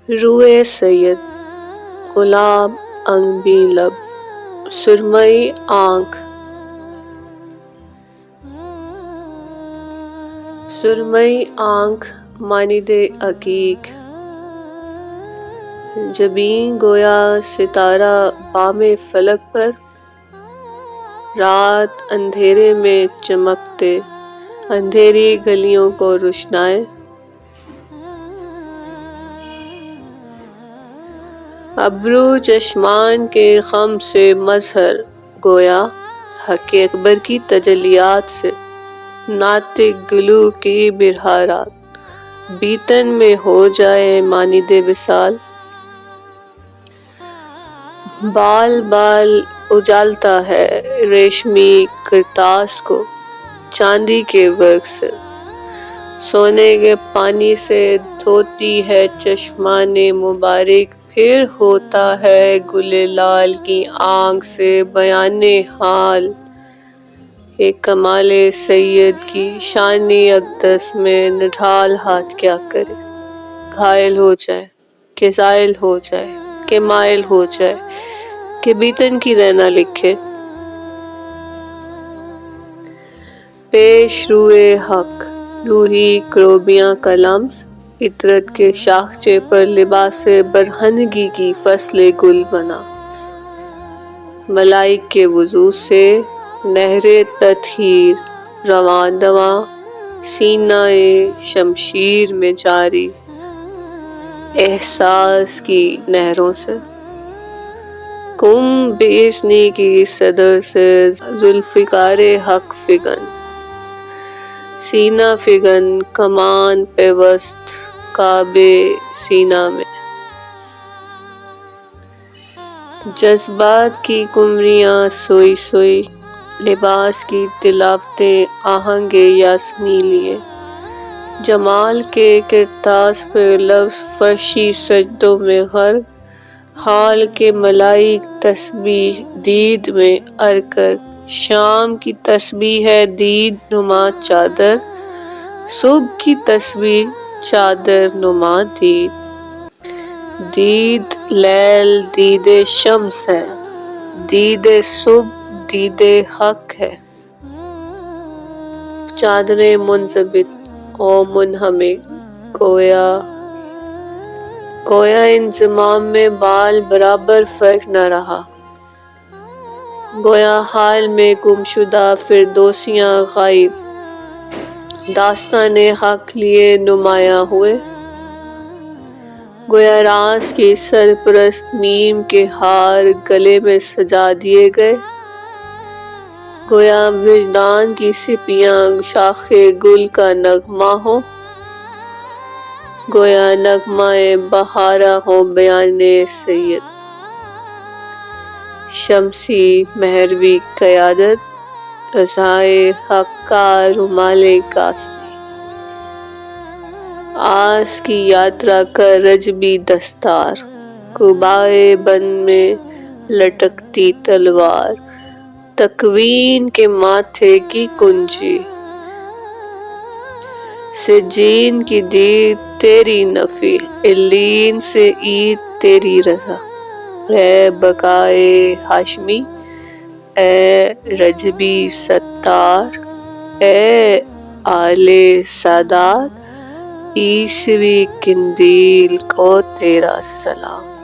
روئے سید، گلاب انگبی لب، سرمئی آنکھ، سرمئی آنکھ مانند عقیق، جبیں گویا ستارہ بام فلک پر، رات اندھیرے میں چمکتے اندھیری گلیوں کو روشنائے۔ ابرو چشمان کے خم سے مظہر، گویا حق اکبر کی تجلیات سے، ناطق گلو کی برہارات، بیتن میں ہو جائے مانند وصال۔ بال بال اجالتا ہے ریشمی کرتاس کو چاندی کے ورق سے، سونے کے پانی سے دھوتی ہے چشمان مبارک، پھر ہوتا ہے گل لال کی آنکھ سے بیان حال۔ ایک کمال سید کی شان اقدس میں نڈھال ہاتھ کیا کرے، گھائل ہو جائے کہ زائل ہو جائے کہ مائل ہو جائے کہ بیتن کی رہنا لکھے۔ پیش روئے حق، روحی کروبیاں کا لمس، عطرت کے شاخچے پر لباس برہنگی کی فصل گل بنا، ملائک کے وضو سے نہر تطہیر رواں دواں، سینہ شمشیر میں جاری احساس کی نہروں سے۔ کم بیسنی کی صدر سے ذوالفقار حق فگن، سینہ فگن کمان پیوست کعبِ سینہ میں۔ جذبات کی قمریاں سوئی سوئی، لباس کی تلاوتیں آہنگ یاسمین لیے، جمال کے کرتاس پہ لفظ فرشی سجدوں میں غرق، حال کے ملائک تسبیح دید میں ارکر، شام کی تسبیح ہے دید نما چادر، صبح کی تسبیح چادر نما دید، دید لیل دید شمس ہے، دید صبح دید حق ہے۔ چادر منضبط و منہمک، گویا انضمام میں بال برابر فرق نہ رہا، گویا حال میں گمشدہ فردوسیاں غائب، داستان حق لیے نمایاں ہوئے، گویا راز کی سرپرست میم کے ہار گلے میں سجا دیے گئے، گویا وجدان کی سیپیاں شاخ گل کا نغمہ ہوں، گویا نغمہ بہارا ہو بیان سید۔ شمسی مہروی قیادت، رضائے حق کا رومال کاسنی، آس کی یاترا کا رجبی دستار، قبائے بند میں لٹکتی تلوار، تکوین کے ماتھے کی کنجی، سجین کی دید تیری نفی، علیین سے عید تیری رضا، اے بقائے ہاشمی، اے رجبی ستار، اے آل سادات، عیسوی قندیل کو تیرا سلام۔